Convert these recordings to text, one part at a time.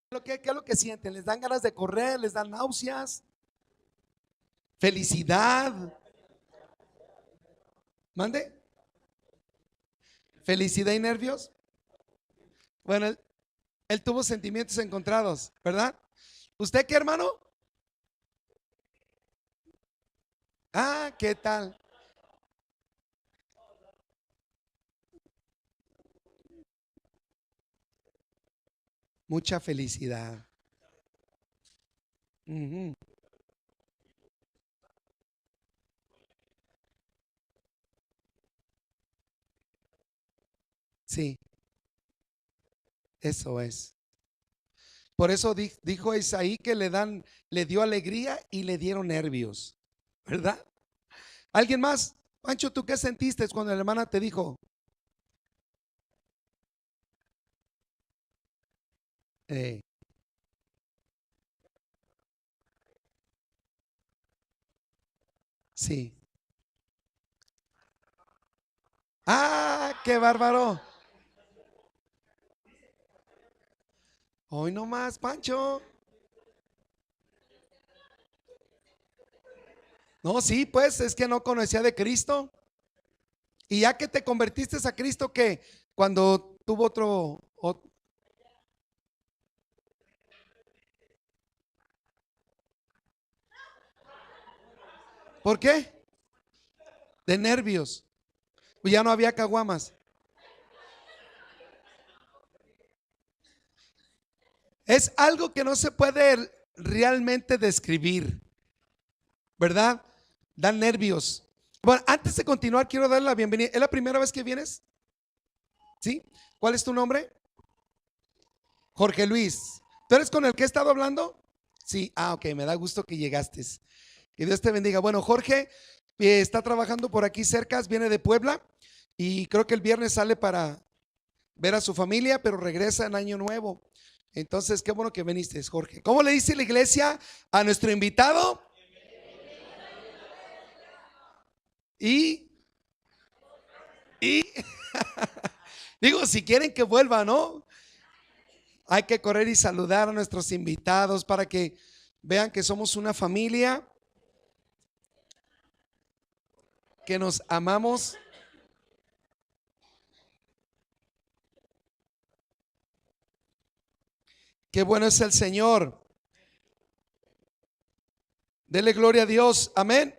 ¿Qué es lo que sienten? ¿Les dan ganas de correr? ¿Les dan náuseas? ¿Felicidad? ¿Mande? ¿Felicidad y nervios? Bueno, él tuvo sentimientos encontrados, ¿verdad? ¿Usted qué, hermano? Ah, ¿qué tal? Mucha felicidad. Ujú. Sí, eso es. Por eso dijo Isaí que le dio alegría y le dieron nervios, ¿verdad? ¿Alguien más? Pancho, ¿tú qué sentiste cuando la hermana te dijo? eh, sí. Ah, qué bárbaro. Hoy no más, Pancho. No, sí, pues es que no conocía de Cristo. Y ya que te convertiste a Cristo, que cuando tuvo ¿por qué? De nervios. Ya no había caguamas. Es algo que no se puede realmente describir, ¿verdad? Dan nervios. Bueno, antes de continuar, quiero darle la bienvenida. ¿Es la primera vez que vienes? ¿Sí? ¿Cuál es tu nombre? Jorge Luis. ¿Tú eres con el que he estado hablando? Sí, ok, me da gusto que llegaste. Que Dios te bendiga. Bueno, Jorge está trabajando por aquí cerca, viene de Puebla y creo que el viernes sale para ver a su familia, pero regresa en Año Nuevo. Entonces, qué bueno que viniste, Jorge. ¿Cómo le dice la iglesia a nuestro invitado? Y, y digo, si quieren que vuelva, ¿no? Hay que correr y saludar a nuestros invitados para que vean que somos una familia, que nos amamos. Qué bueno es el Señor. Dele gloria a Dios. Amén.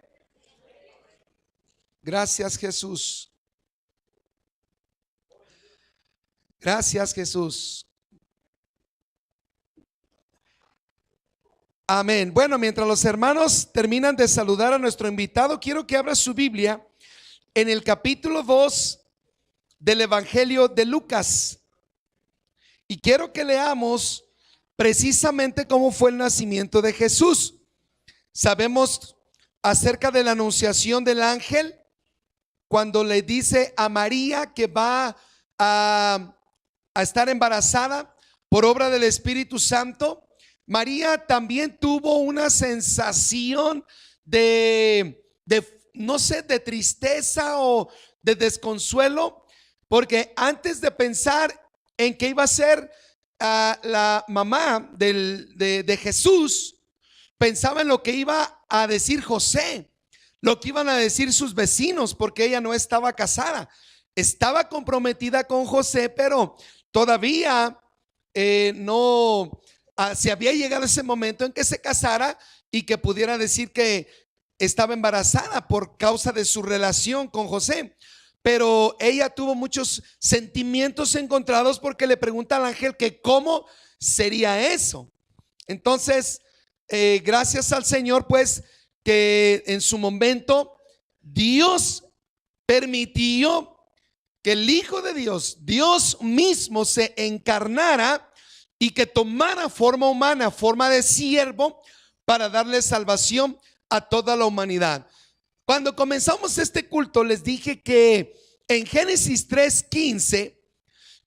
Gracias, Jesús. Gracias, Jesús. Amén. Bueno, mientras los hermanos terminan de saludar a nuestro invitado, quiero que abra su Biblia en el capítulo 2 del Evangelio de Lucas. Y quiero que leamos precisamente cómo fue el nacimiento de Jesús. Sabemos acerca de la anunciación del ángel cuando le dice a María que va a estar embarazada por obra del Espíritu Santo. María también tuvo una sensación no sé, de tristeza o de desconsuelo, porque antes de pensar en que iba a ser la mamá de Jesús, pensaba en lo que iba a decir José, lo que iban a decir sus vecinos, porque ella no estaba casada, estaba comprometida con José, pero todavía no se había llegado ese momento en que se casara y que pudiera decir que estaba embarazada por causa de su relación con José. Pero ella tuvo muchos sentimientos encontrados porque le pregunta al ángel que cómo sería eso. Entonces, gracias al Señor, pues, que en su momento Dios permitió que el Hijo de Dios, Dios mismo, se encarnara y que tomara forma humana, forma de siervo, para darle salvación a toda la humanidad. Cuando comenzamos este culto, les dije que en Génesis 3:15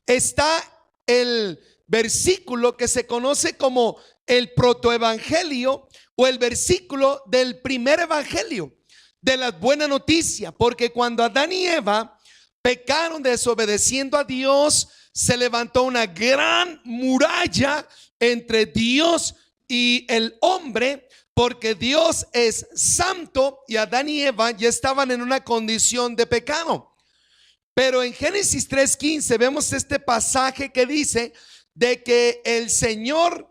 está el versículo que se conoce como el protoevangelio o el versículo del primer evangelio de la buena noticia, porque cuando Adán y Eva pecaron desobedeciendo a Dios, se levantó una gran muralla entre Dios y el hombre, porque Dios es santo y Adán y Eva ya estaban en una condición de pecado. Pero en Génesis 3:15 vemos este pasaje que dice de que el Señor,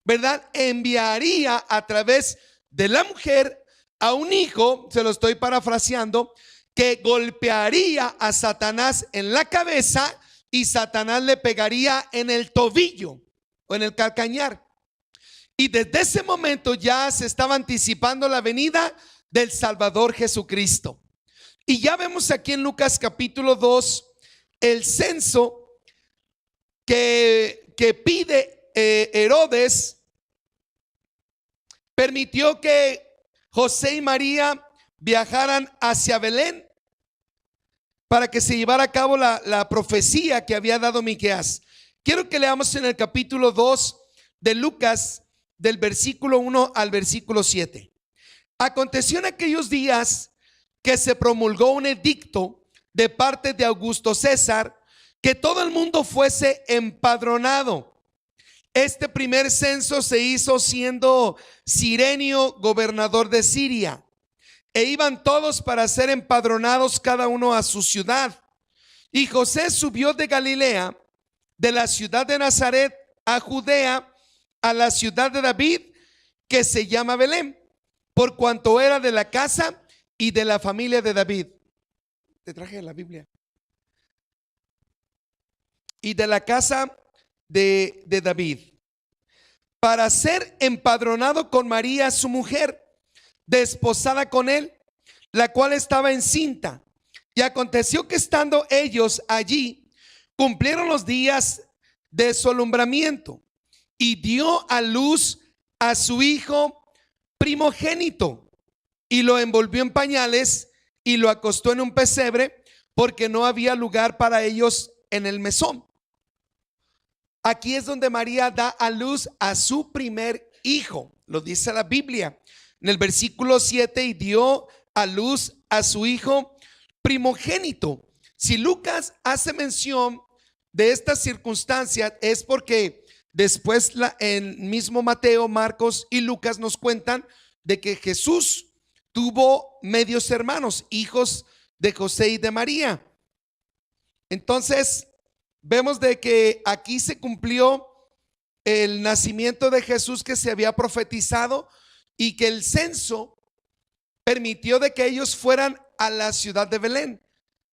¿verdad?, enviaría a través de la mujer a un hijo, se lo estoy parafraseando, que golpearía a Satanás en la cabeza y Satanás le pegaría en el tobillo o en el calcañar. Y desde ese momento ya se estaba anticipando la venida del Salvador Jesucristo. Y ya vemos aquí en Lucas capítulo 2 el censo que pide Herodes. Permitió que José y María viajaran hacia Belén para que se llevara a cabo la profecía que había dado Miqueas. Quiero que leamos en el capítulo 2 de Lucas, del versículo 1 al versículo 7. Aconteció en aquellos días que se promulgó un edicto de parte de Augusto César, que todo el mundo fuese empadronado. Este primer censo se hizo siendo Cirenio gobernador de Siria, e iban todos para ser empadronados cada uno a su ciudad. Y José subió de Galilea, de la ciudad de Nazaret a Judea, a la ciudad de David, que se llama Belén, por cuanto era de la casa y de la familia de David. Te traje la Biblia. Y de la casa de David, para ser empadronado con María su mujer, desposada con él, la cual estaba encinta. Y aconteció que estando ellos allí, cumplieron los días de su alumbramiento, y dio a luz a su hijo primogénito, y lo envolvió en pañales y lo acostó en un pesebre, porque no había lugar para ellos en el mesón. Aquí es donde María da a luz a su primer hijo, lo dice la Biblia en el versículo 7, y dio a luz a su hijo primogénito. Si Lucas hace mención de esta circunstancia, es porque después en mismo Mateo, Marcos y Lucas nos cuentan de que Jesús tuvo medios hermanos, hijos de José y de María. Entonces vemos de que aquí se cumplió el nacimiento de Jesús que se había profetizado, y que el censo permitió de que ellos fueran a la ciudad de Belén,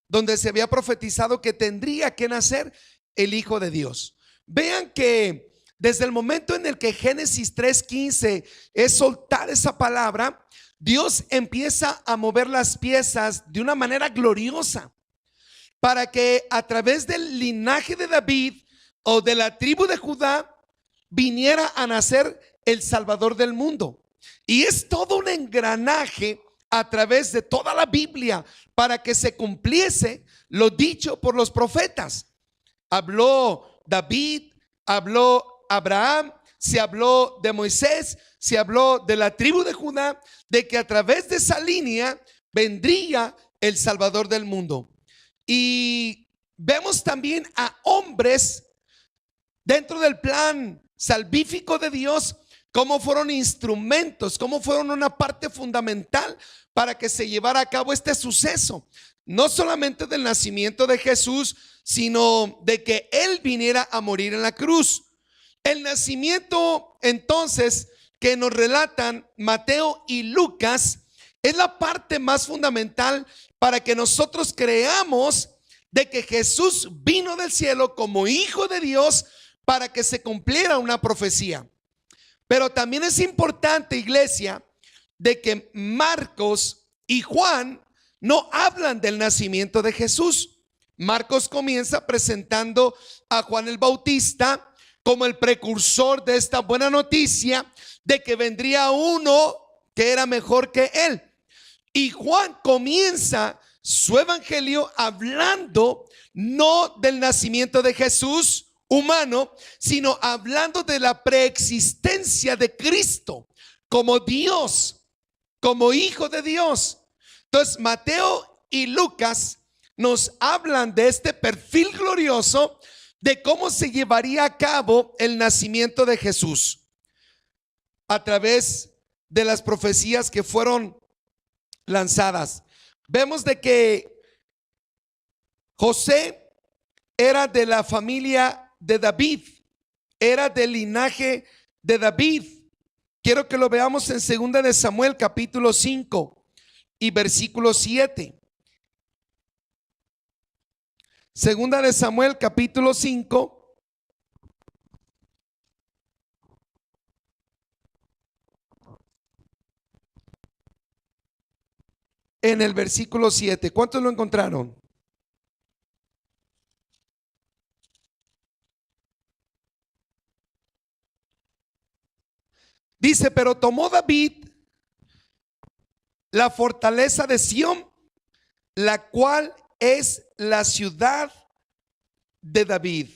donde se había profetizado que tendría que nacer el Hijo de Dios. Vean que desde el momento en el que Génesis 3:15 es soltar esa palabra, Dios empieza a mover las piezas de una manera gloriosa para que a través del linaje de David o de la tribu de Judá viniera a nacer el Salvador del mundo. Y es todo un engranaje a través de toda la Biblia para que se cumpliese lo dicho por los profetas. Habló David, habló Abraham, se habló de Moisés, se habló de la tribu de Judá, de que a través de esa línea vendría el Salvador del mundo. Y vemos también a hombres dentro del plan salvífico de Dios, cómo fueron instrumentos, cómo fueron una parte fundamental para que se llevara a cabo este suceso, no solamente del nacimiento de Jesús, sino de que Él viniera a morir en la cruz. El nacimiento entonces que nos relatan Mateo y Lucas es la parte más fundamental para que nosotros creamos de que Jesús vino del cielo como Hijo de Dios para que se cumpliera una profecía. Pero también es importante, iglesia, de que Marcos y Juan no hablan del nacimiento de Jesús. Marcos comienza presentando a Juan el Bautista como el precursor de esta buena noticia de que vendría uno que era mejor que él. Y Juan comienza su evangelio hablando no del nacimiento de Jesús humano, sino hablando de la preexistencia de Cristo como Dios, como Hijo de Dios. Entonces Mateo y Lucas nos hablan de este perfil glorioso de cómo se llevaría a cabo el nacimiento de Jesús a través de las profecías que fueron lanzadas. Vemos de que José era de la familia de David, era del linaje de David. Quiero que lo veamos en 2 de Samuel capítulo 5 y versículo 7. 2 de Samuel capítulo 5 en el versículo 7. ¿Cuántos lo encontraron? Dice, pero tomó David la fortaleza de Sión, la cual es la ciudad de David.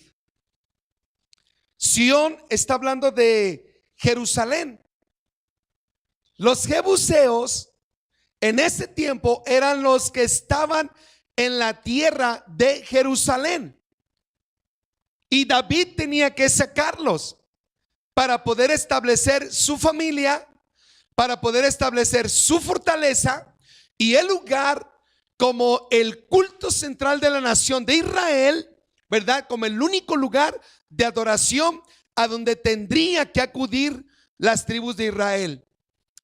Sión está hablando de Jerusalén. Los jebuseos en ese tiempo eran los que estaban en la tierra de Jerusalén, y David tenía que sacarlos para poder establecer su familia, para poder establecer su fortaleza y el lugar como el culto central de la nación de Israel, ¿verdad? Como el único lugar de adoración a donde tendría que acudir las tribus de Israel.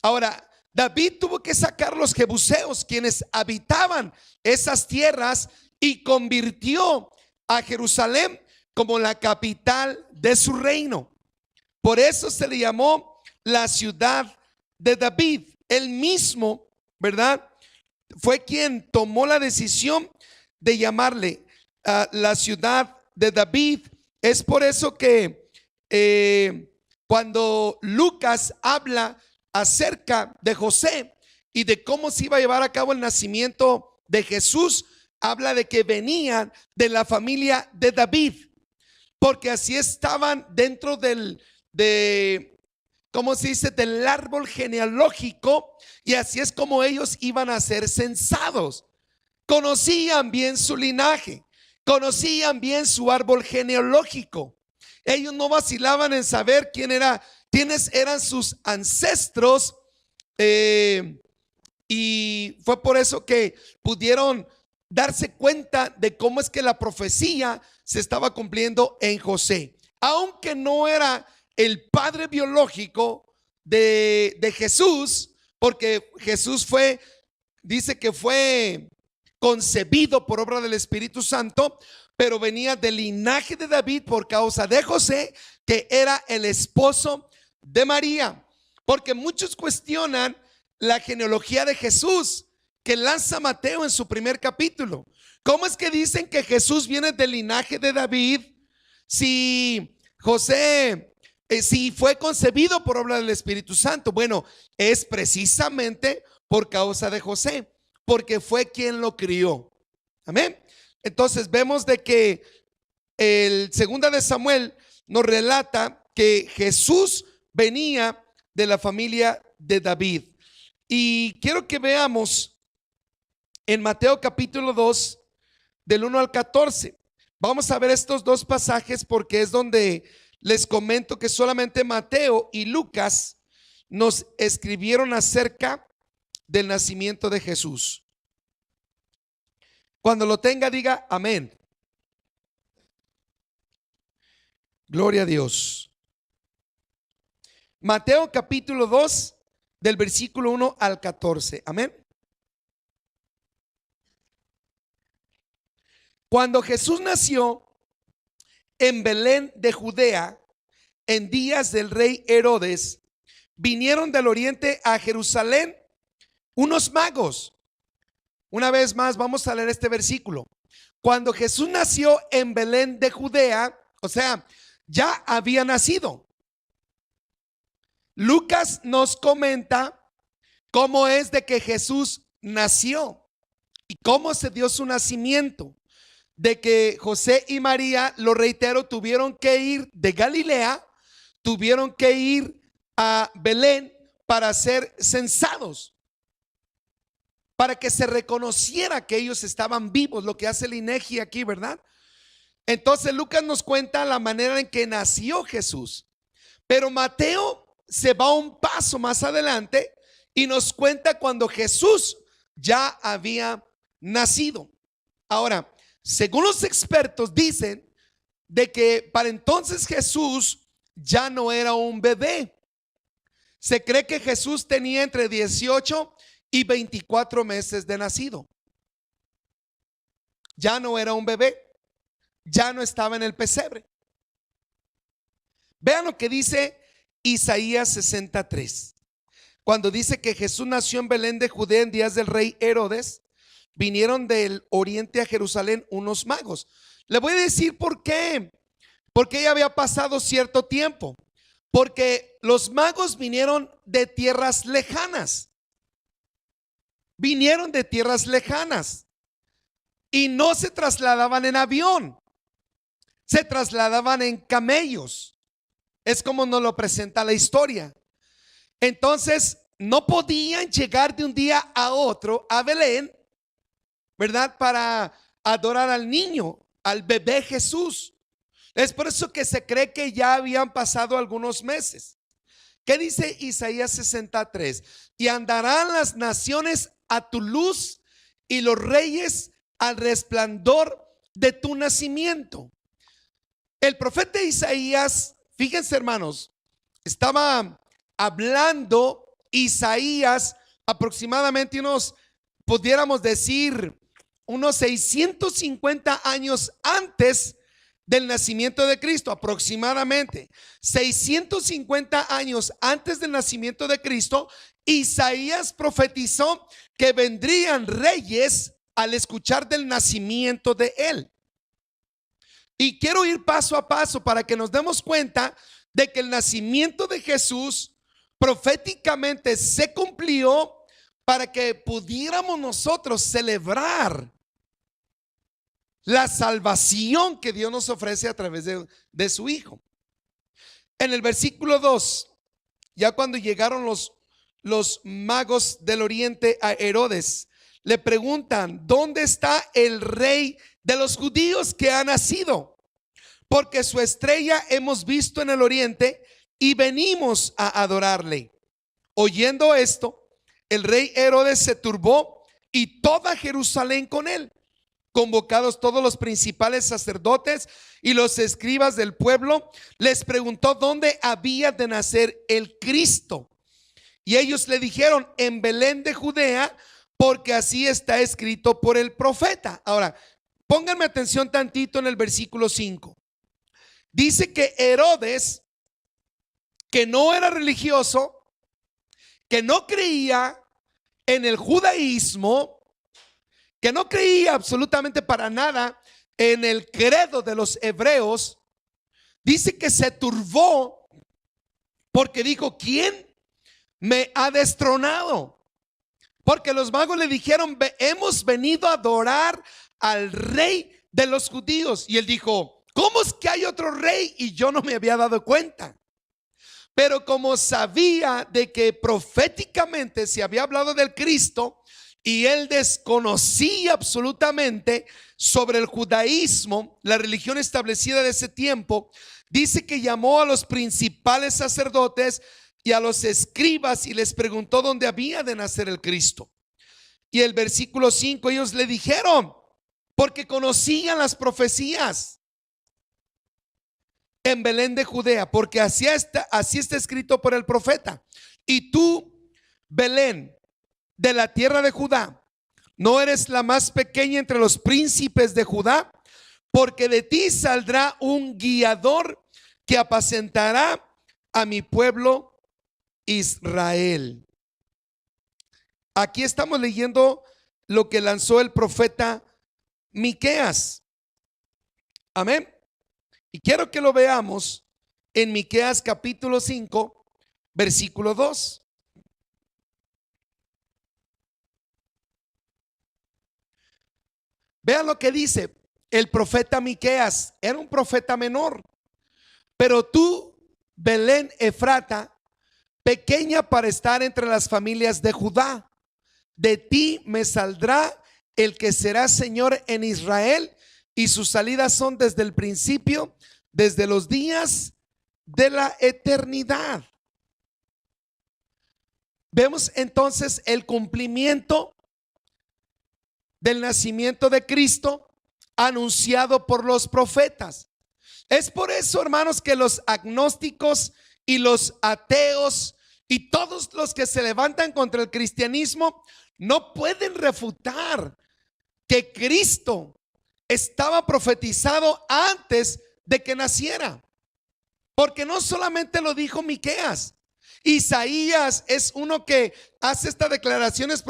Ahora, David tuvo que sacar los jebuseos, quienes habitaban esas tierras, y convirtió a Jerusalén como la capital de su reino. Por eso se le llamó la ciudad de David. Él mismo, ¿verdad?, fue quien tomó la decisión de llamarle la ciudad de David. Es por eso que cuando Lucas habla acerca de José y de cómo se iba a llevar a cabo el nacimiento de Jesús, habla de que venían de la familia de David, porque así estaban dentro ¿cómo se dice?, del árbol genealógico, y así es como ellos iban a ser censados. Conocían bien su linaje, conocían bien su árbol genealógico. Ellos no vacilaban en saber quiénes eran sus ancestros, y fue por eso que pudieron darse cuenta de cómo es que la profecía se estaba cumpliendo en José, aunque no era el padre biológico de Jesús, porque Jesús dice que fue concebido por obra del Espíritu Santo, pero venía del linaje de David por causa de José, que era el esposo de María. Porque muchos cuestionan la genealogía de Jesús que lanza Mateo en su primer capítulo. ¿Cómo es que dicen que Jesús viene del linaje de David si José si fue concebido por obra del Espíritu Santo? Bueno, es precisamente por causa de José, porque fue quien lo crió. Amén. Entonces vemos de que el 2 de Samuel nos relata que Jesús venía de la familia de David. Y quiero que veamos en Mateo capítulo 2 del 1 al 14. Vamos a ver estos dos pasajes porque es donde les comento que solamente Mateo y Lucas nos escribieron acerca del nacimiento de Jesús. Cuando lo tenga, diga amén. Gloria a Dios. Mateo capítulo 2 del versículo 1 al 14. Amén. Cuando Jesús nació en Belén de Judea, en días del rey Herodes, vinieron del oriente a Jerusalén unos magos. Una vez más vamos a leer este versículo. Cuando Jesús nació en Belén de Judea, o sea, ya había nacido. Lucas nos comenta cómo es de que Jesús nació y cómo se dio su nacimiento. De que José y María, lo reitero, tuvieron que ir de Galilea, tuvieron que ir a Belén para ser censados, para que se reconociera que ellos estaban vivos, lo que hace el INEGI aquí, ¿verdad? Entonces Lucas nos cuenta la manera en que nació Jesús. Pero Mateo se va un paso más adelante y nos cuenta cuando Jesús ya había nacido. Ahora, según los expertos dicen de que para entonces Jesús ya no era un bebé. Se cree que Jesús tenía entre 18 y 24 meses de nacido. Ya no era un bebé, ya no estaba en el pesebre. Vean lo que dice Isaías 63. Cuando dice que Jesús nació en Belén de Judea en días del rey Herodes, vinieron del oriente a Jerusalén unos magos. Le voy a decir por qué. Porque ya había pasado cierto tiempo. Porque los magos vinieron de tierras lejanas. Vinieron de tierras lejanas. Y no se trasladaban en avión. Se trasladaban en camellos. Es como nos lo presenta la historia. Entonces, no podían llegar de un día a otro a Belén, ¿verdad? Para adorar al niño, al bebé Jesús. Es por eso que se cree que ya habían pasado algunos meses. ¿Qué dice Isaías 63? Y andarán las naciones a tu luz y los reyes al resplandor de tu nacimiento. El profeta Isaías, fíjense hermanos, estaba hablando Isaías aproximadamente pudiéramos decir, unos 650 años antes del nacimiento de Cristo, aproximadamente 650 años antes del nacimiento de Cristo. Isaías profetizó que vendrían reyes al escuchar del nacimiento de él. Y quiero ir paso a paso para que nos demos cuenta de que el nacimiento de Jesús proféticamente se cumplió para que pudiéramos nosotros celebrar la salvación que Dios nos ofrece a través de su Hijo. En el versículo 2, ya cuando llegaron los magos del oriente a Herodes, le preguntan: ¿dónde está el rey de los judíos que ha nacido? Porque su estrella hemos visto en el oriente y venimos a adorarle. Oyendo esto, el rey Herodes se turbó y toda Jerusalén con él. Convocados todos los principales sacerdotes y los escribas del pueblo, les preguntó dónde había de nacer el Cristo. Y ellos le dijeron: en Belén de Judea, porque así está escrito por el profeta. Ahora, pónganme atención tantito en el versículo 5. Dice que Herodes, que no era religioso, que no creía en el judaísmo, que no creía absolutamente para nada en el credo de los hebreos, dice que se turbó porque dijo: ¿quién me ha destronado? Porque los magos le dijeron: hemos venido a adorar al rey de los judíos. Y él dijo: ¿cómo es que hay otro rey y yo no me había dado cuenta? Pero como sabía de que proféticamente se había hablado del Cristo y él desconocía absolutamente sobre el judaísmo, la religión establecida de ese tiempo, dice que llamó a los principales sacerdotes y a los escribas y les preguntó dónde había de nacer el Cristo. Y el versículo 5, ellos le dijeron, porque conocían las profecías: en Belén de Judea, porque así está escrito por el profeta. Y tú, Belén, de la tierra de Judá, no eres la más pequeña entre los príncipes de Judá, porque de ti saldrá un guiador que apacentará a mi pueblo Israel. Aquí estamos leyendo lo que lanzó el profeta Miqueas. Amén. Y quiero que lo veamos en Miqueas capítulo 5, versículo 2. Vean lo que dice el profeta Miqueas. Era un profeta menor. Pero tú, Belén Efrata, pequeña para estar entre las familias de Judá, de ti me saldrá el que será Señor en Israel, y sus salidas son desde el principio, desde los días de la eternidad. Vemos entonces el cumplimiento del nacimiento de Cristo anunciado por los profetas. Es por eso, hermanos, que los agnósticos y los ateos y todos los que se levantan contra el cristianismo no pueden refutar que Cristo estaba profetizado antes de que naciera, porque no solamente lo dijo Miqueas. Isaías es uno que hace estas declaraciones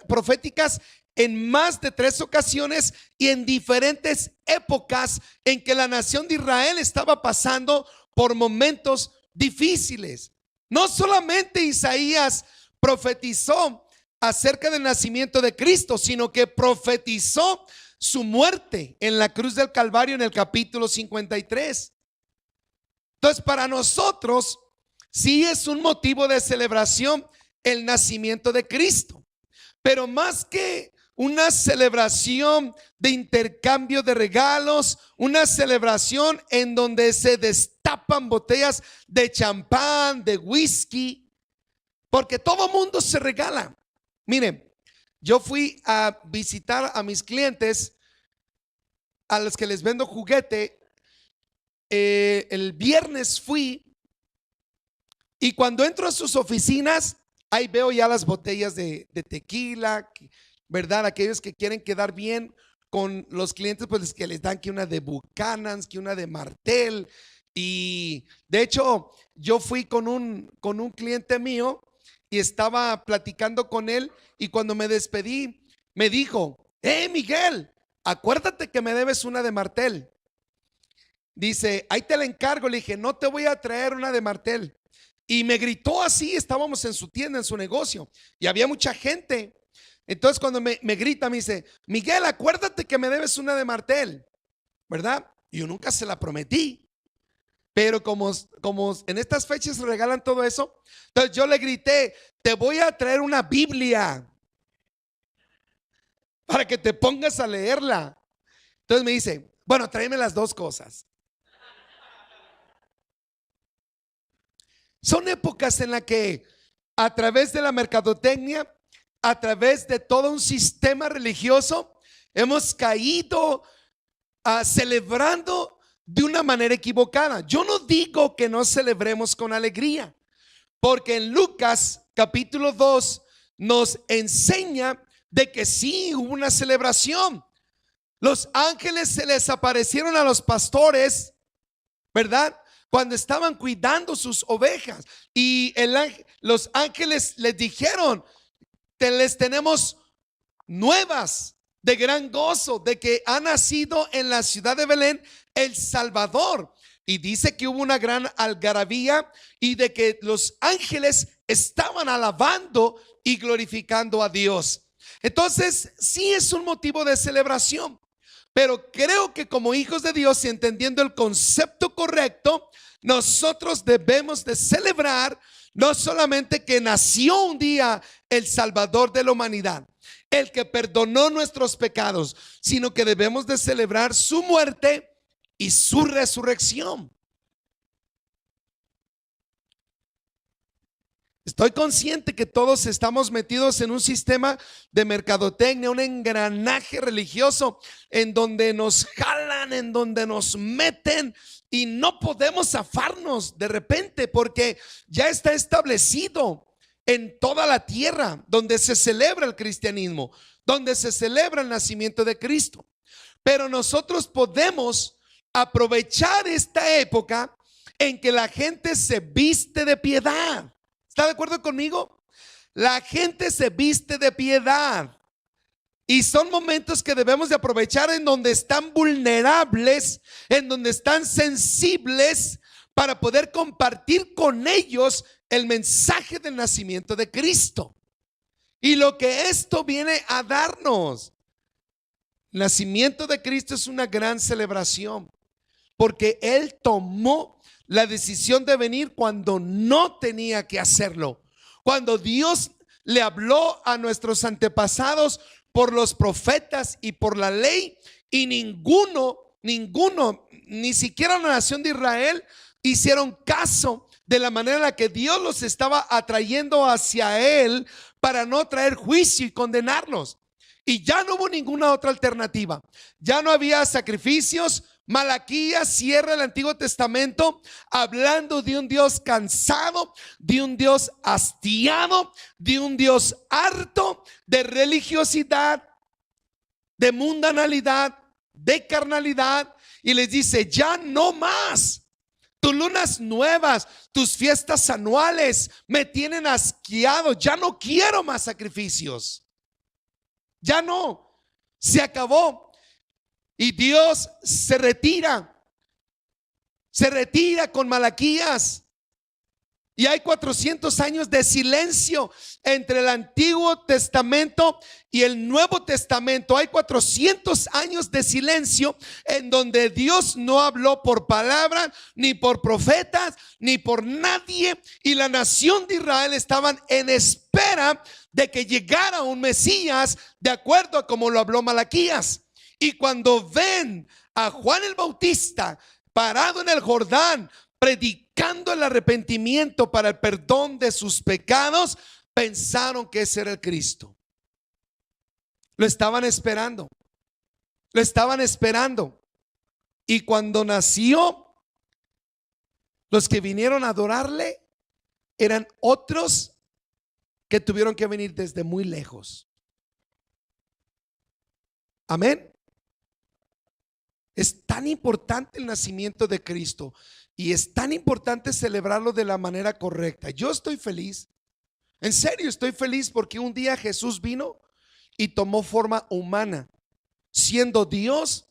proféticas en más de 3 ocasiones y en diferentes épocas en que la nación de Israel estaba pasando por momentos difíciles. No solamente Isaías profetizó acerca del nacimiento de Cristo, sino que profetizó su muerte en la cruz del Calvario en el capítulo 53. Entonces, para nosotros sí es un motivo de celebración el nacimiento de Cristo, pero más que una celebración de intercambio de regalos, una celebración en donde se destapan botellas de champán, de whisky, porque todo mundo se regala. Miren, yo fui a visitar a mis clientes, a los que les vendo juguete. El viernes fui, y cuando entro a sus oficinas, ahí veo ya las botellas de tequila, ¿verdad? Aquellos que quieren quedar bien con los clientes, pues que les dan que una de Buchanan's, que una de Martell. Y de hecho, yo fui con un cliente mío y estaba platicando con él, y cuando me despedí, me dijo: Miguel, acuérdate que me debes una de Martell. Dice: ahí te la encargo. Le dije: no te voy a traer una de Martell. Y me gritó así, estábamos en su tienda, en su negocio, y había mucha gente. Entonces cuando me grita, me dice: Miguel, acuérdate que me debes una de Martell, ¿verdad? Y yo nunca se la prometí, pero como en estas fechas se regalan todo eso, entonces yo le grité: te voy a traer una Biblia para que te pongas a leerla. Entonces me dice: bueno, tráeme las dos cosas. Son épocas en las que a través de la mercadotecnia, a través de todo un sistema religioso, hemos caído celebrando de una manera equivocada. Yo no digo que no celebremos con alegría, porque en Lucas capítulo 2 nos enseña de que sí hubo una celebración. Los ángeles se les aparecieron a los pastores, ¿verdad?, cuando estaban cuidando sus ovejas, y los ángeles les dijeron: les tenemos nuevas de gran gozo, de que ha nacido en la ciudad de Belén el Salvador. Y dice que hubo una gran algarabía, y de que los ángeles estaban alabando y glorificando a Dios. Entonces sí es un motivo de celebración, pero creo que como hijos de Dios y entendiendo el concepto correcto, nosotros debemos de celebrar no solamente que nació un día el Salvador de la humanidad, el que perdonó nuestros pecados, sino que debemos de celebrar su muerte y su resurrección. Estoy consciente que todos estamos metidos en un sistema de mercadotecnia, un engranaje religioso en donde nos jalan, en donde nos meten, y no podemos zafarnos de repente, porque ya está establecido en toda la tierra donde se celebra el cristianismo, donde se celebra el nacimiento de Cristo. Pero nosotros podemos aprovechar esta época en que la gente se viste de piedad. ¿Está de acuerdo conmigo? La gente se viste de piedad, y son momentos que debemos de aprovechar en donde están vulnerables, en donde están sensibles, para poder compartir con ellos el mensaje del nacimiento de Cristo y lo que esto viene a darnos. El nacimiento de Cristo es una gran celebración, porque Él tomó la decisión de venir cuando no tenía que hacerlo. Cuando Dios le habló a nuestros antepasados por los profetas y por la ley, Y ninguno, ni siquiera la nación de Israel hicieron caso de la manera en la que Dios los estaba atrayendo hacia Él para no traer juicio y condenarlos. Y ya no hubo ninguna otra alternativa. Ya no había sacrificios. Malaquías cierra el Antiguo Testamento hablando de un Dios cansado, de un Dios hastiado, de un Dios harto de religiosidad, de mundanalidad, de carnalidad, y les dice: ya no más. Tus lunas nuevas, tus fiestas anuales me tienen asqueado. Ya no quiero más sacrificios. Ya no, se acabó. Y Dios se retira con Malaquías. Y hay 400 años de silencio entre el Antiguo Testamento y el Nuevo Testamento. Hay 400 años de silencio en donde Dios no habló por palabra, ni por profetas, ni por nadie. Y la nación de Israel estaban en espera de que llegara un Mesías, de acuerdo a como lo habló Malaquías. Y cuando ven a Juan el Bautista parado en el Jordán, predicando el arrepentimiento para el perdón de sus pecados, pensaron que ese era el Cristo. Lo estaban esperando. Lo estaban esperando. Y cuando nació, los que vinieron a adorarle eran otros que tuvieron que venir desde muy lejos. Amén. Es tan importante el nacimiento de Cristo y es tan importante celebrarlo de la manera correcta. Yo estoy feliz, en serio estoy feliz, porque un día Jesús vino y tomó forma humana. Siendo Dios,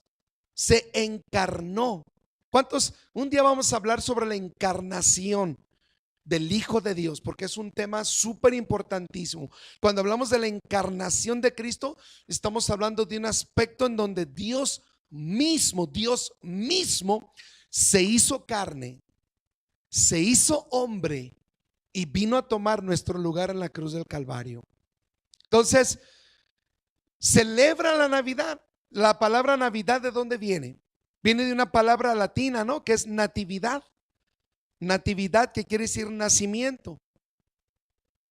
se encarnó. ¿Cuántos? Un día vamos a hablar sobre la encarnación del Hijo de Dios, porque es un tema súper importantísimo. Cuando hablamos de la encarnación de Cristo, estamos hablando de un aspecto en donde Dios mismo se hizo carne, se hizo hombre y vino a tomar nuestro lugar en la cruz del Calvario. Entonces, celebra la Navidad. La palabra Navidad, ¿de dónde viene? Viene de una palabra latina, ¿no? Que es natividad. Natividad, que quiere decir nacimiento.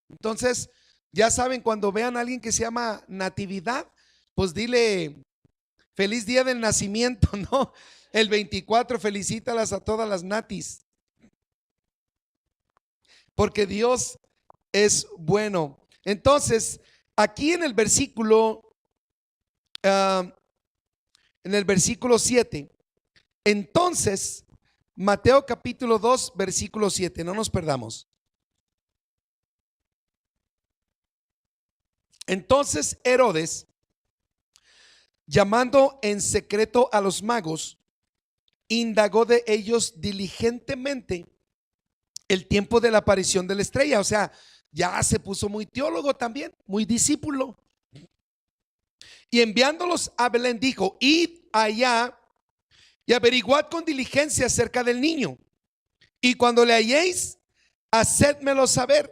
Entonces, ya saben, cuando vean a alguien que se llama Natividad, pues dile: feliz día del nacimiento, ¿no? El 24, felicítalas a todas las natis. Porque Dios es bueno. Entonces, aquí en el versículo 7, entonces, Mateo capítulo 2, versículo 7, no nos perdamos. Entonces Herodes, llamando en secreto a los magos, indagó de ellos diligentemente el tiempo de la aparición de la estrella. O sea, ya se puso muy teólogo también, muy discípulo. Y enviándolos a Belén dijo: id allá y averiguad con diligencia acerca del niño, y cuando le halléis, hacedmelo saber,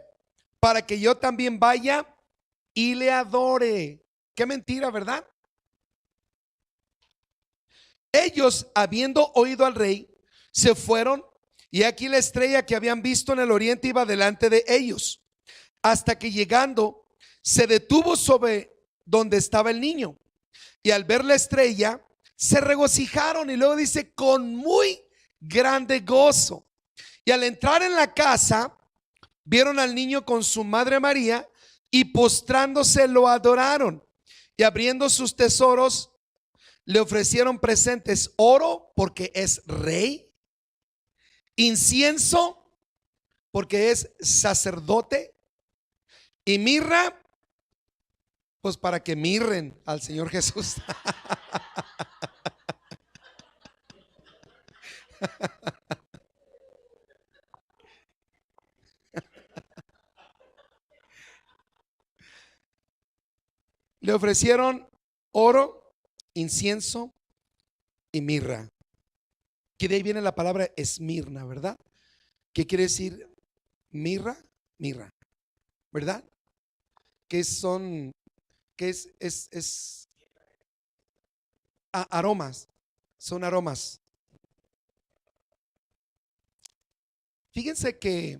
para que yo también vaya y le adore. Qué mentira, ¿verdad? Ellos, habiendo oído al rey, se fueron, y aquí la estrella que habían visto en el oriente iba delante de ellos, hasta que llegando se detuvo sobre donde estaba el niño, y al ver la estrella se regocijaron. Y luego dice: con muy grande gozo. Y al entrar en la casa, vieron al niño con su madre María, y postrándose lo adoraron. Y abriendo sus tesoros, le ofrecieron presentes: oro, porque es rey; incienso, porque es sacerdote; y mirra, pues para que mirren al Señor Jesús. Le ofrecieron oro, incienso y mirra. Que de ahí viene la palabra esmirna, ¿verdad? ¿Qué quiere decir mirra? Mirra, ¿verdad? Que son, que es aromas, son aromas. Fíjense que,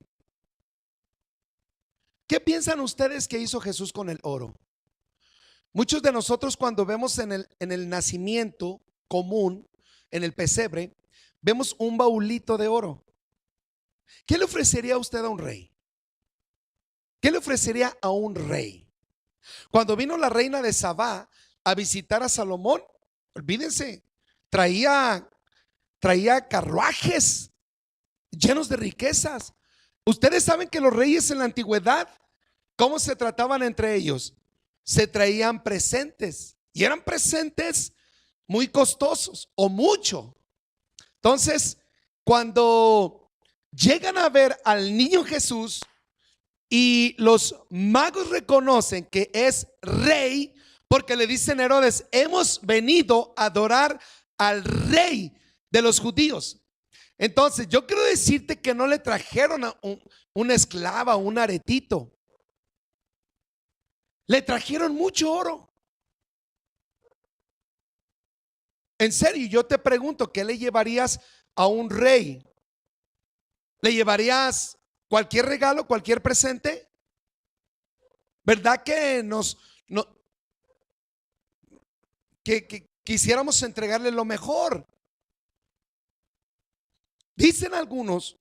¿qué piensan ustedes que hizo Jesús con el oro? Muchos de nosotros cuando vemos en el nacimiento común, en el pesebre, vemos un baulito de oro. ¿Qué le ofrecería a usted a un rey? ¿Qué le ofrecería a un rey? Cuando vino la reina de Sabá a visitar a Salomón, olvídense, traía carruajes llenos de riquezas. Ustedes saben que los reyes en la antigüedad, ¿cómo se trataban entre ellos? Se traían presentes y eran presentes muy costosos o mucho. Entonces, cuando llegan a ver al niño Jesús y los magos reconocen que es rey, porque le dicen a Herodes: hemos venido a adorar al rey de los judíos. Entonces, yo quiero decirte que no le trajeron a una esclava, un aretito. Le trajeron mucho oro. En serio, yo te pregunto, ¿qué le llevarías a un rey? ¿Le llevarías cualquier regalo, cualquier presente? ¿Verdad que que quisiéramos entregarle lo mejor? Dicen algunos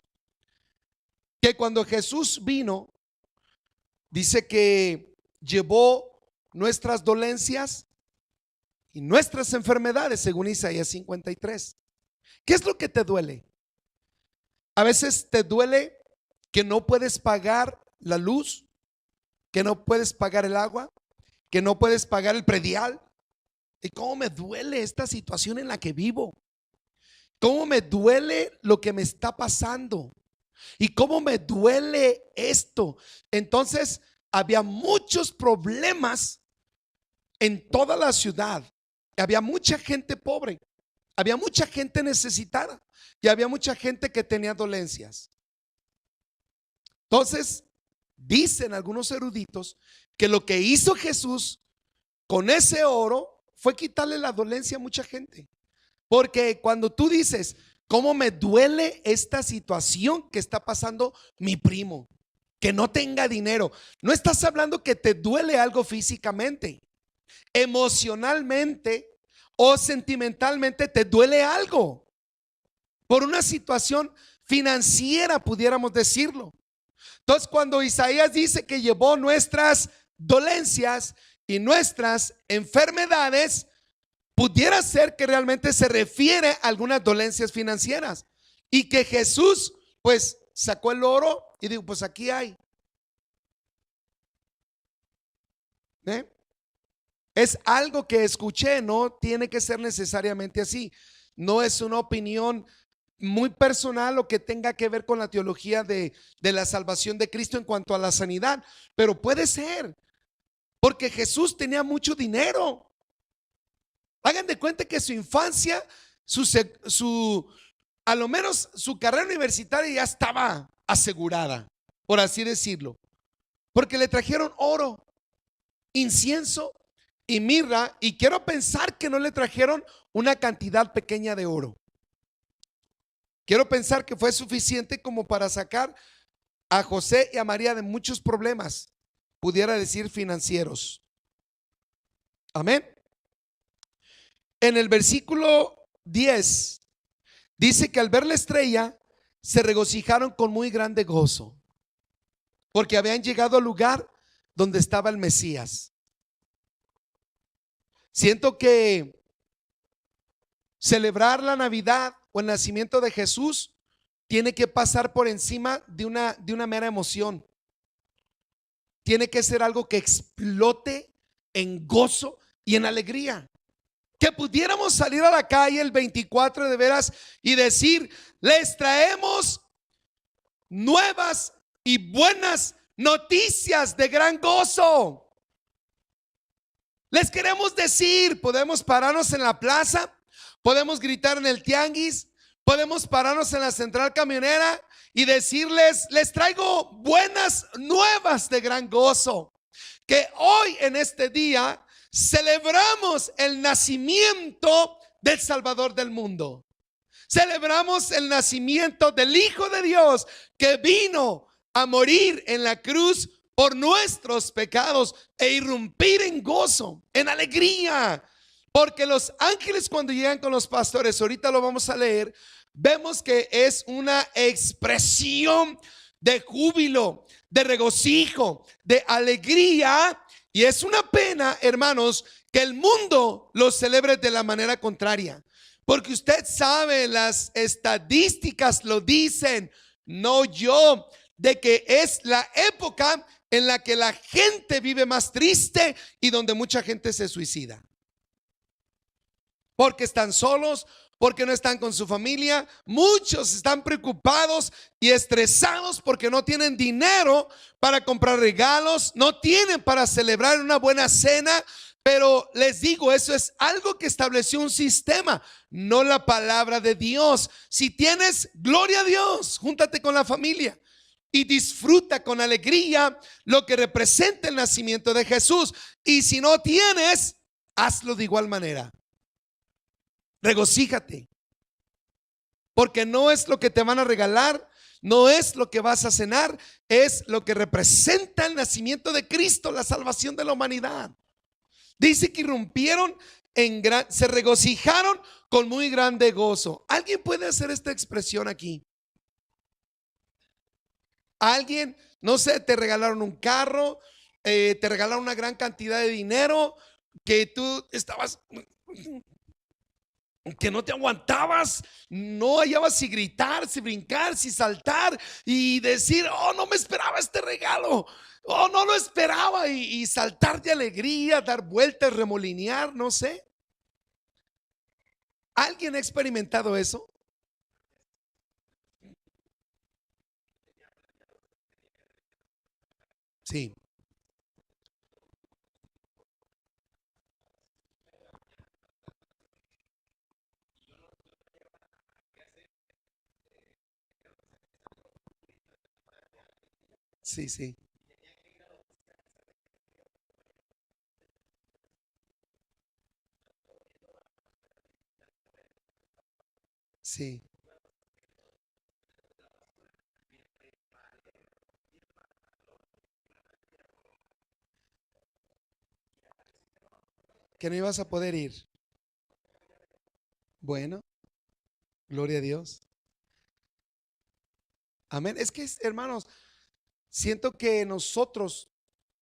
que cuando Jesús vino, dice que llevó nuestras dolencias y nuestras enfermedades, según Isaías 53. ¿Qué es lo que te duele? A veces te duele que no puedes pagar la luz, que no puedes pagar el agua, que no puedes pagar el predial. ¿Y cómo me duele esta situación en la que vivo? ¿Cómo me duele lo que me está pasando? ¿Y cómo me duele esto? Entonces había muchos problemas en toda la ciudad. Había mucha gente pobre, había mucha gente necesitada y había mucha gente que tenía dolencias. Entonces, dicen algunos eruditos que lo que hizo Jesús con ese oro fue quitarle la dolencia a mucha gente. Porque cuando tú dices: ¿cómo me duele esta situación que está pasando mi primo, que no tenga dinero? No estás hablando que te duele algo físicamente. Emocionalmente o sentimentalmente te duele algo por una situación financiera, pudiéramos decirlo. Entonces, cuando Isaías dice que llevó nuestras dolencias y nuestras enfermedades, pudiera ser que realmente se refiere a algunas dolencias financieras y que Jesús pues sacó el oro y dijo: pues aquí hay. Es algo que escuché, no tiene que ser necesariamente así. No es una opinión muy personal o que tenga que ver con la teología de la salvación de Cristo en cuanto a la sanidad, pero puede ser porque Jesús tenía mucho dinero. Hagan de cuenta que su infancia, a lo menos su carrera universitaria ya estaba asegurada, por así decirlo, porque le trajeron oro, incienso y mirra, y quiero pensar que no le trajeron una cantidad pequeña de oro. Quiero pensar que fue suficiente como para sacar a José y a María de muchos problemas, pudiera decir financieros. Amén. En el versículo 10 dice que al ver la estrella se regocijaron con muy grande gozo, porque habían llegado al lugar donde estaba el Mesías. Siento que celebrar la Navidad o el nacimiento de Jesús tiene que pasar por encima de una mera emoción. Tiene que ser algo que explote en gozo y en alegría. Que pudiéramos salir a la calle el 24 de veras y decir: les traemos nuevas y buenas noticias de gran gozo. Les queremos decir, podemos pararnos en la plaza, podemos gritar en el tianguis, podemos pararnos en la central camionera y decirles: les traigo buenas nuevas de gran gozo, que hoy en este día celebramos el nacimiento del Salvador del mundo. Celebramos el nacimiento del Hijo de Dios que vino a morir en la cruz por nuestros pecados e irrumpir en gozo, en alegría. Porque los ángeles cuando llegan con los pastores, ahorita lo vamos a leer, vemos que es una expresión de júbilo, de regocijo, de alegría. Y es una pena, hermanos, que el mundo lo celebre de la manera contraria. Porque usted sabe, las estadísticas lo dicen, no yo, de que es la época en la que la gente vive más triste y donde mucha gente se suicida. Porque están solos, porque no están con su familia. Muchos están preocupados y estresados porque no tienen dinero para comprar regalos, no tienen para celebrar una buena cena. Pero les digo, eso es algo que estableció un sistema, no la palabra de Dios. Si tienes, gloria a Dios, júntate con la familia y disfruta con alegría lo que representa el nacimiento de Jesús. Y si no tienes, hazlo de igual manera. Regocíjate, porque no es lo que te van a regalar, no es lo que vas a cenar, es lo que representa el nacimiento de Cristo, la salvación de la humanidad. Dice que irrumpieron se regocijaron con muy grande gozo. ¿Alguien puede hacer esta expresión aquí? ¿Alguien? No sé, te regalaron un carro, te regalaron una gran cantidad de dinero, que tú estabas, que no te aguantabas, no hallabas si gritar, si brincar, si saltar y decir, oh, no me esperaba este regalo. Oh, no lo esperaba y saltar de alegría, dar vueltas, remolinear, no sé. ¿Alguien ha experimentado eso? Sí, sí, sí, sí. Que no ibas a poder ir. Bueno, gloria a Dios. Amén. Es que, hermanos, siento que nosotros,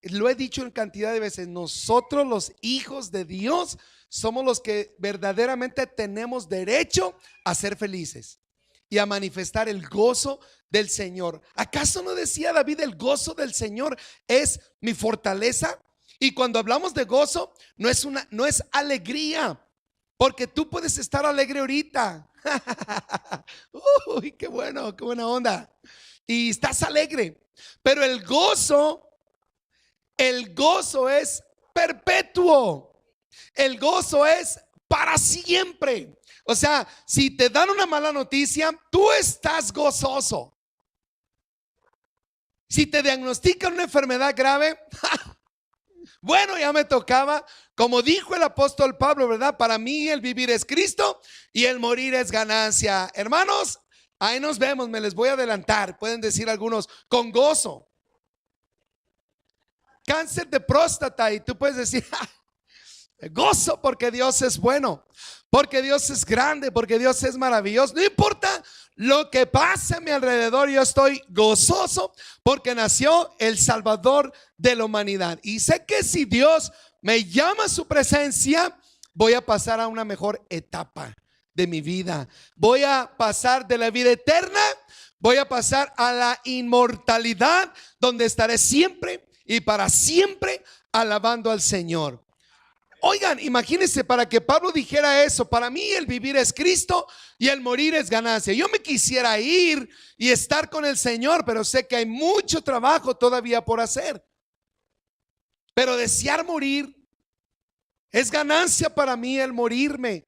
lo he dicho en cantidad de veces, nosotros los hijos de Dios somos los que verdaderamente tenemos derecho a ser felices y a manifestar el gozo del Señor. ¿Acaso no decía David, el gozo del Señor es mi fortaleza? Y cuando hablamos de gozo, no es alegría, porque tú puedes estar alegre ahorita. Uy, qué bueno, qué buena onda. Y estás alegre, pero el gozo es perpetuo. El gozo es para siempre. O sea, si te dan una mala noticia, tú estás gozoso. Si te diagnostican una enfermedad grave, bueno, ya me tocaba. Como dijo el apóstol Pablo, ¿verdad? Para mí el vivir es Cristo y el morir es ganancia. Hermanos, ahí nos vemos, me les voy a adelantar. Pueden decir algunos, con gozo. Cáncer de próstata y tú puedes decir, gozo porque Dios es bueno, porque Dios es grande, porque Dios es maravilloso. No importa lo que pase a mi alrededor, yo estoy gozoso porque nació el Salvador de la humanidad. Y sé que si Dios me llama a su presencia, voy a pasar a una mejor etapa de mi vida. Voy a pasar de la vida eterna, voy a pasar a la inmortalidad, donde estaré siempre y para siempre alabando al Señor. Oigan, imagínense, para que Pablo dijera eso, para mí el vivir es Cristo y el morir es ganancia. Yo me quisiera ir y estar con el Señor, pero sé que hay mucho trabajo todavía por hacer. Pero desear morir es ganancia para mí, el morirme.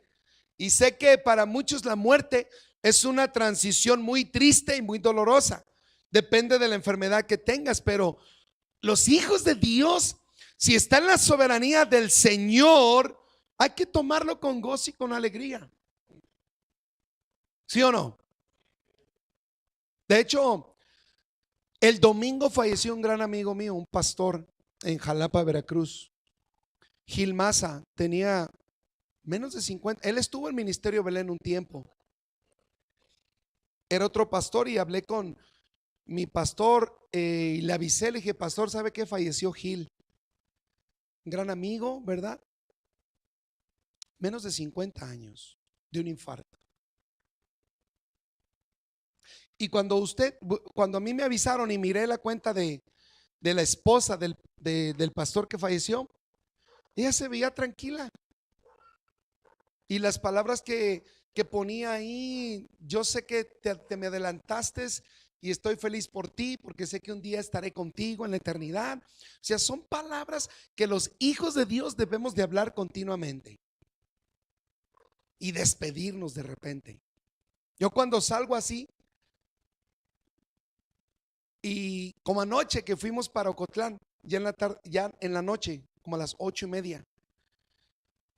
Y sé que para muchos la muerte es una transición muy triste y muy dolorosa. Depende de la enfermedad que tengas, pero los hijos de Dios, si está en la soberanía del Señor, hay que tomarlo con gozo y con alegría. ¿Sí o no? De hecho, el domingo falleció un gran amigo mío, un pastor en Jalapa, Veracruz. Gil Maza, tenía menos de 50. Él estuvo en el Ministerio Belén un tiempo. Era otro pastor y hablé con mi pastor y le avisé, le dije, pastor, ¿sabe qué? Falleció Gil. Un gran amigo, ¿verdad? Menos de 50 años de un infarto. Y cuando a mí me avisaron y miré la cuenta de la esposa del pastor que falleció, ella se veía tranquila. Y las palabras que ponía ahí, yo sé que te me adelantaste y estoy feliz por ti porque sé que un día estaré contigo en la eternidad. O sea, son palabras que los hijos de Dios debemos de hablar continuamente y despedirnos de repente. Yo cuando salgo así, y como anoche que fuimos para Ocotlán, ya en la tarde, ya en la noche, como a las 8:30,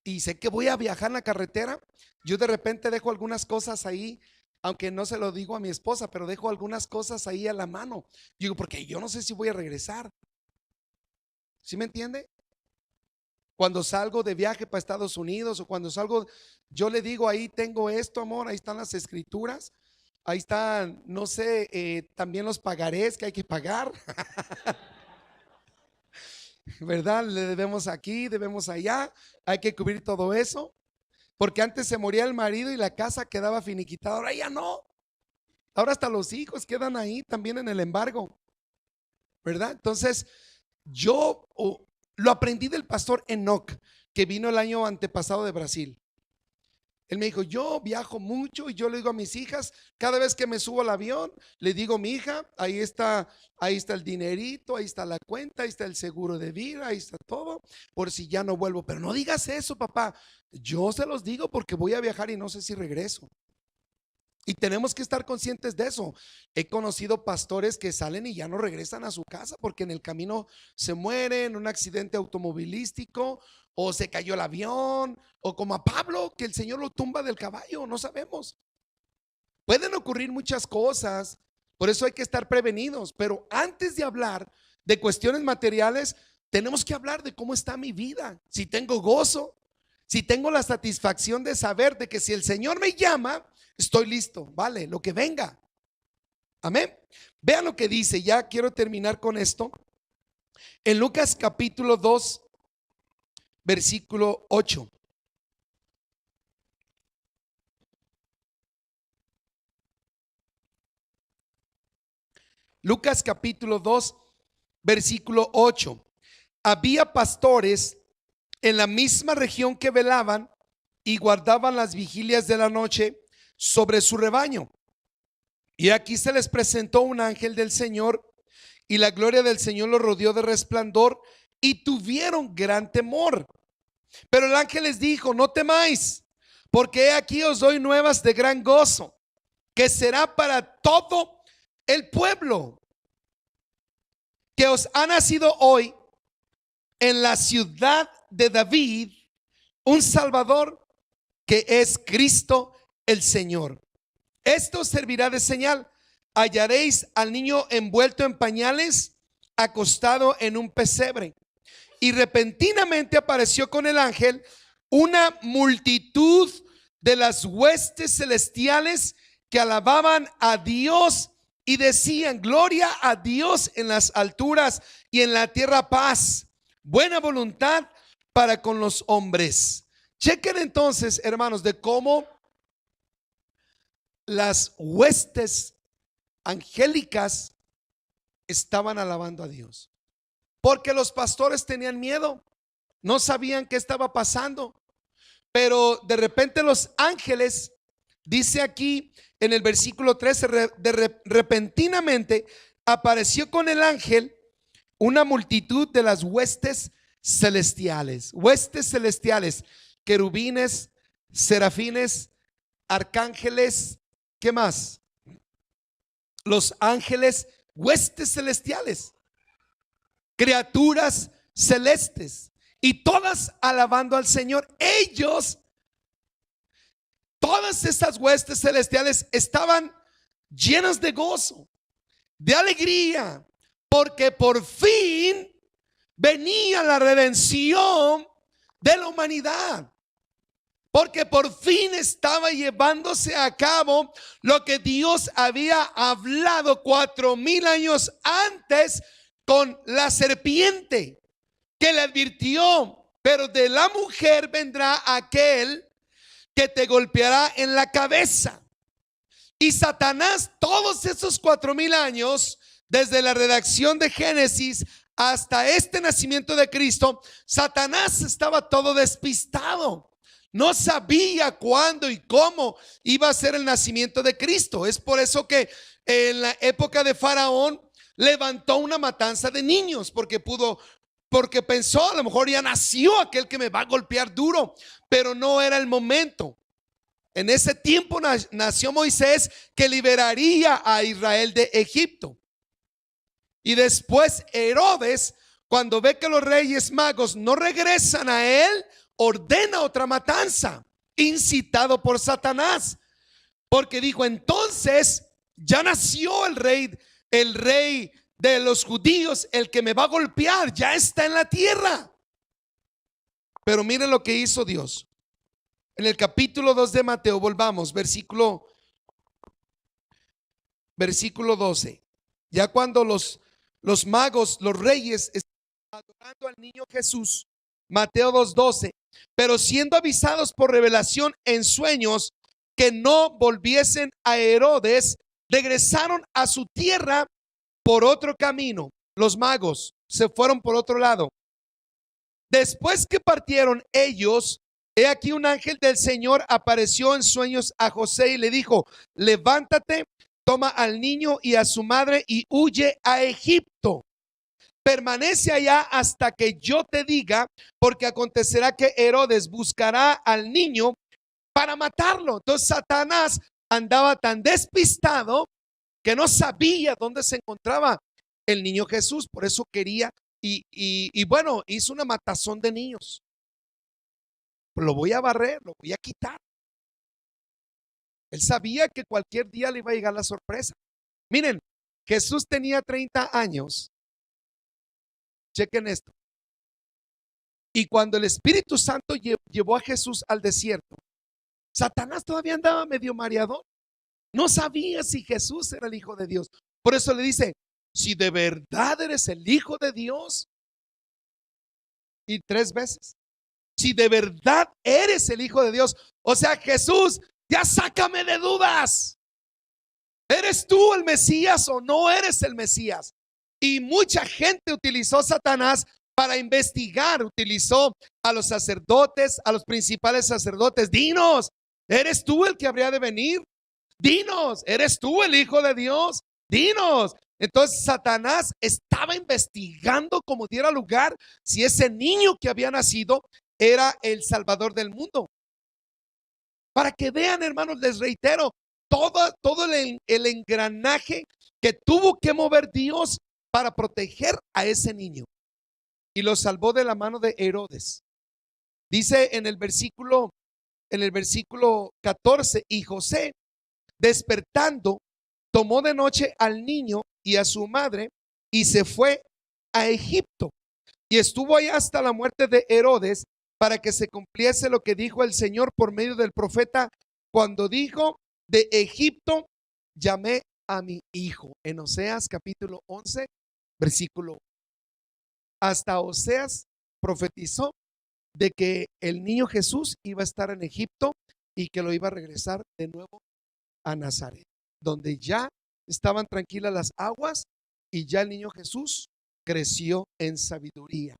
y sé que voy a viajar en la carretera, yo de repente dejo algunas cosas ahí, aunque no se lo digo a mi esposa, pero dejo algunas cosas ahí a la mano. Digo, porque yo no sé si voy a regresar. ¿Sí me entiende? Cuando salgo de viaje para Estados Unidos o cuando salgo, yo le digo, ahí tengo esto, amor, ahí están las escrituras, ahí están, no sé, también los pagarés que hay que pagar. ¿Verdad? Le debemos aquí, debemos allá, hay que cubrir todo eso, porque antes se moría el marido y la casa quedaba finiquitada, ahora ya no, ahora hasta los hijos quedan ahí también en el embargo, ¿verdad? Entonces, lo aprendí del pastor Enoch, que vino el año antepasado de Brasil. Él me dijo, yo viajo mucho y yo le digo a mis hijas, cada vez que me subo al avión, le digo, mi hija, ahí está el dinerito, ahí está la cuenta, ahí está el seguro de vida, ahí está todo, por si ya no vuelvo. Pero no digas eso, papá. Yo se los digo porque voy a viajar y no sé si regreso. Y tenemos que estar conscientes de eso. He conocido pastores que salen y ya no regresan a su casa porque en el camino se mueren, un accidente automovilístico, o se cayó el avión, o como a Pablo, que el Señor lo tumba del caballo, no sabemos. Pueden ocurrir muchas cosas, por eso hay que estar prevenidos. Pero antes de hablar de cuestiones materiales, tenemos que hablar de cómo está mi vida, si tengo gozo, si tengo la satisfacción de saber de que si el Señor me llama, estoy listo, vale, lo que venga. Amén. Vean lo que dice, ya quiero terminar con esto. En Lucas capítulo 2, versículo 8. Lucas capítulo 2, versículo 8. Había pastores en la misma región que velaban y guardaban las vigilias de la noche sobre su rebaño. Y aquí se les presentó un ángel del Señor, y la gloria del Señor los rodeó de resplandor, y tuvieron gran temor. Pero el ángel les dijo, no temáis, porque he aquí os doy nuevas de gran gozo, que será para todo el pueblo, que os ha nacido hoy en la ciudad de David un Salvador, que es Cristo el Señor. Esto servirá de señal: hallaréis al niño envuelto en pañales, acostado en un pesebre. Y repentinamente apareció con el ángel una multitud de las huestes celestiales que alababan a Dios y decían, gloria a Dios en las alturas y en la tierra paz, buena voluntad para con los hombres. Chequen entonces, hermanos, de cómo las huestes angélicas estaban alabando a Dios, porque los pastores tenían miedo, no sabían qué estaba pasando, pero de repente los ángeles, dice aquí en el versículo 13, repentinamente apareció con el ángel una multitud de las huestes celestiales, querubines, serafines, arcángeles. ¿Qué más? Los ángeles, huestes celestiales, criaturas celestes. y todas alabando al Señor. Ellos, todas estas huestes celestiales estaban llenas de gozo, de alegría, porque por fin venía la redención de la humanidad. Porque por fin estaba llevándose a cabo lo que Dios había hablado 4000 años antes con la serpiente, que le advirtió: pero de la mujer vendrá aquel que te golpeará en la cabeza. Y Satanás, todos esos 4000 años, desde la redacción de Génesis hasta este nacimiento de Cristo, Satanás estaba todo despistado. No sabía cuándo y cómo iba a ser el nacimiento de Cristo. Es por eso que en la época de Faraón levantó una matanza de niños, porque pensó: a lo mejor ya nació aquel que me va a golpear duro, pero no era el momento. En ese tiempo nació Moisés, que liberaría a Israel de Egipto. Y después Herodes, cuando ve que los reyes magos no regresan a él, ordena otra matanza, incitado por Satanás, porque dijo: entonces ya nació el rey de los judíos, el que me va a golpear, ya está en la tierra. Pero miren lo que hizo Dios. En el capítulo 2 de Mateo, volvamos, versículo 12. Ya cuando los magos, los reyes, estaban adorando al niño Jesús, Mateo 2:12, pero siendo avisados por revelación en sueños que no volviesen a Herodes, regresaron a su tierra por otro camino. Los magos se fueron por otro lado. Después que partieron ellos, he aquí un ángel del Señor apareció en sueños a José y le dijo: levántate, toma al niño y a su madre y huye a Egipto. Permanece allá hasta que yo te diga, porque acontecerá que Herodes buscará al niño para matarlo. Entonces Satanás andaba tan despistado que no sabía dónde se encontraba el niño Jesús. Por eso quería y bueno, hizo una matazón de niños. Lo voy a barrer, lo voy a quitar. Él sabía que cualquier día le iba a llegar la sorpresa. Miren, Jesús tenía 30 años. Chequen esto. Y cuando el Espíritu Santo llevó a Jesús al desierto, Satanás todavía andaba medio mareado. No sabía si Jesús era el Hijo de Dios. Por eso le dice: si de verdad eres el Hijo de Dios. Y 3 veces: si de verdad eres el Hijo de Dios. O sea, Jesús, ya sácame de dudas. ¿Eres tú el Mesías o no eres el Mesías? Y mucha gente utilizó Satanás para investigar. Utilizó a los sacerdotes, a los principales sacerdotes. Dinos, ¿eres tú el que habría de venir? Dinos, ¿eres tú el Hijo de Dios? Dinos. Entonces Satanás estaba investigando como diera lugar si ese niño que había nacido era el Salvador del mundo. Para que vean, hermanos, les reitero, todo el engranaje que tuvo que mover Dios para proteger a ese niño. Y lo salvó de la mano de Herodes. Dice en el versículo 14: y José, despertando, tomó de noche al niño y a su madre y se fue a Egipto. Y estuvo allá hasta la muerte de Herodes, para que se cumpliese lo que dijo el Señor por medio del profeta, cuando dijo: de Egipto llamé a mi hijo. En Oseas capítulo 11, versículo. Hasta Oseas profetizó de que el niño Jesús iba a estar en Egipto y que lo iba a regresar de nuevo a Nazaret, donde ya estaban tranquilas las aguas y ya el niño Jesús creció en sabiduría.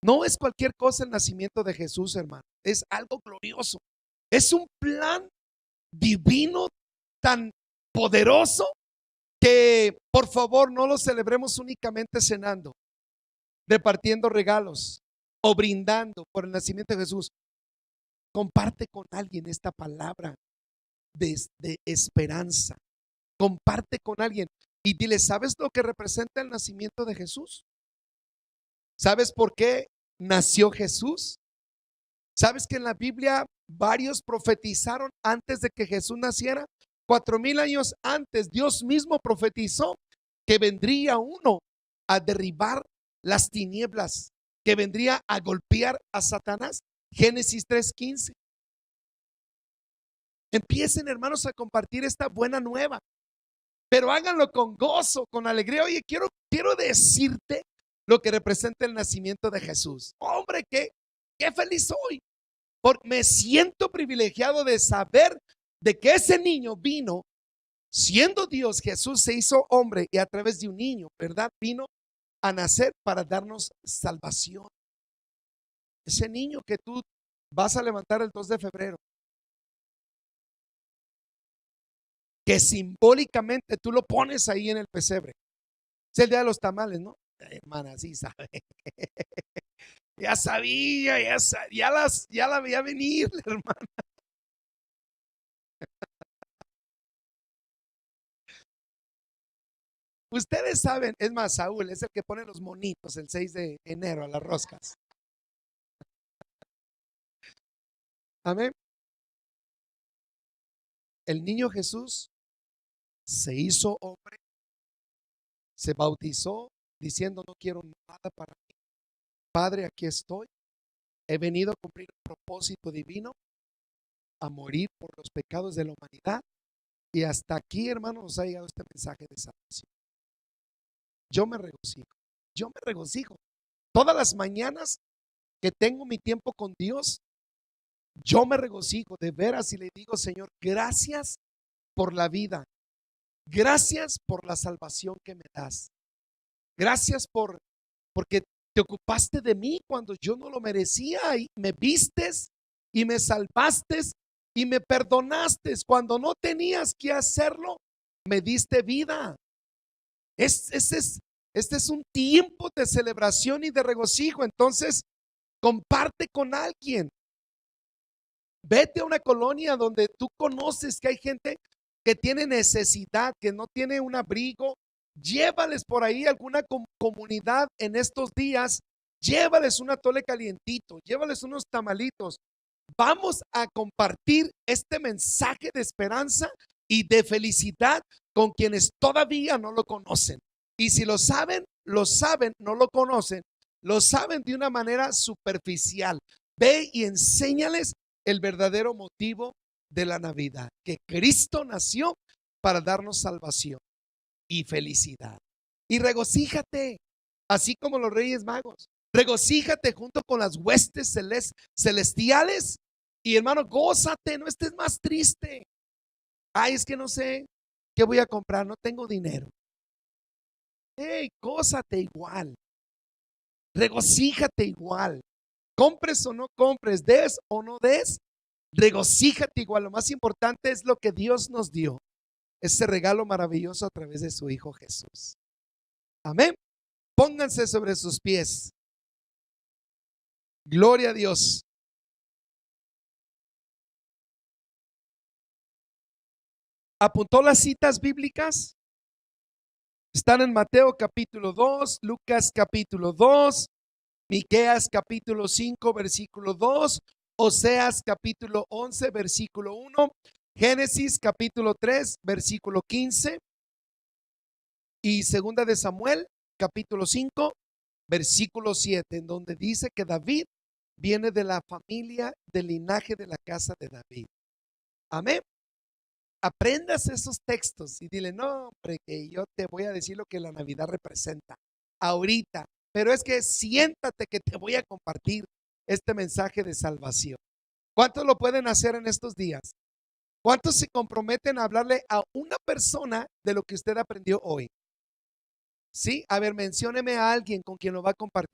No es cualquier cosa el nacimiento de Jesús, hermano. Es algo glorioso. Es un plan divino tan poderoso que, por favor, no lo celebremos únicamente cenando, repartiendo regalos o brindando por el nacimiento de Jesús. Comparte con alguien esta palabra de esperanza. Comparte con alguien y dile: ¿sabes lo que representa el nacimiento de Jesús? ¿Sabes por qué nació Jesús? ¿Sabes que en la Biblia varios profetizaron antes de que Jesús naciera? 4000 años antes, Dios mismo profetizó que vendría uno a derribar las tinieblas, que vendría a golpear a Satanás. Génesis 3:15. Empiecen, hermanos, a compartir esta buena nueva, pero háganlo con gozo, con alegría. Oye, quiero decirte lo que representa el nacimiento de Jesús. Hombre, qué feliz soy, porque me siento privilegiado de saber de que ese niño vino, siendo Dios. Jesús se hizo hombre y a través de un niño, ¿verdad? Vino a nacer para darnos salvación. Ese niño que tú vas a levantar el 2 de febrero, que simbólicamente tú lo pones ahí en el pesebre. Es el día de los tamales, ¿no? Hermana, sí sabe. Ya sabía, ya la veía venir, hermana. Ustedes saben, es más, Saúl es el que pone los monitos el 6 de enero a las roscas. Amén. El niño Jesús se hizo hombre, se bautizó diciendo: no quiero nada para mí. Padre, aquí estoy. He venido a cumplir un propósito divino, a morir por los pecados de la humanidad. Y hasta aquí, hermano, nos ha llegado este mensaje de salvación. Yo me regocijo. Todas las mañanas que tengo mi tiempo con Dios, yo me regocijo de veras y le digo: Señor, gracias por la vida. Gracias por la salvación que me das. Gracias porque te ocupaste de mí cuando yo no lo merecía y me vistes y me salvaste y me perdonaste cuando no tenías que hacerlo. Me diste vida. Este es un tiempo de celebración y de regocijo. Entonces, comparte con alguien. Vete a una colonia donde tú conoces que hay gente que tiene necesidad, que no tiene un abrigo. Llévales por ahí alguna comunidad en estos días. Llévales un atole calientito, llévales unos tamalitos. Vamos a compartir este mensaje de esperanza y de felicidad con quienes todavía no lo conocen. Y si lo saben, no lo conocen, lo saben de una manera superficial. Ve y enséñales el verdadero motivo de la Navidad, que Cristo nació para darnos salvación y felicidad. Y regocíjate, así como los Reyes Magos. Regocíjate junto con las huestes celestiales. Y hermano, gózate, no estés más triste. Ay, es que no sé qué voy a comprar, no tengo dinero. Hey, gózate igual. Regocíjate igual. Compres o no compres, des o no des, regocíjate igual. Lo más importante es lo que Dios nos dio, ese regalo maravilloso a través de su Hijo Jesús. Amén. Pónganse sobre sus pies. Gloria a Dios. ¿Apuntó las citas bíblicas? Están en Mateo capítulo 2, Lucas capítulo 2, Miqueas capítulo 5 versículo 2, Oseas capítulo 11 versículo 1, Génesis capítulo 3 versículo 15 y segunda de Samuel capítulo 5 versículo 7, en donde dice que David viene de la familia, del linaje de la casa de David. Amén. Aprendas esos textos y dile: no, hombre, que yo te voy a decir lo que la Navidad representa ahorita, pero es que siéntate que te voy a compartir este mensaje de salvación. ¿Cuántos lo pueden hacer en estos días? ¿Cuántos se comprometen a hablarle a una persona de lo que usted aprendió hoy? Sí, a ver, mencióneme a alguien con quien lo va a compartir.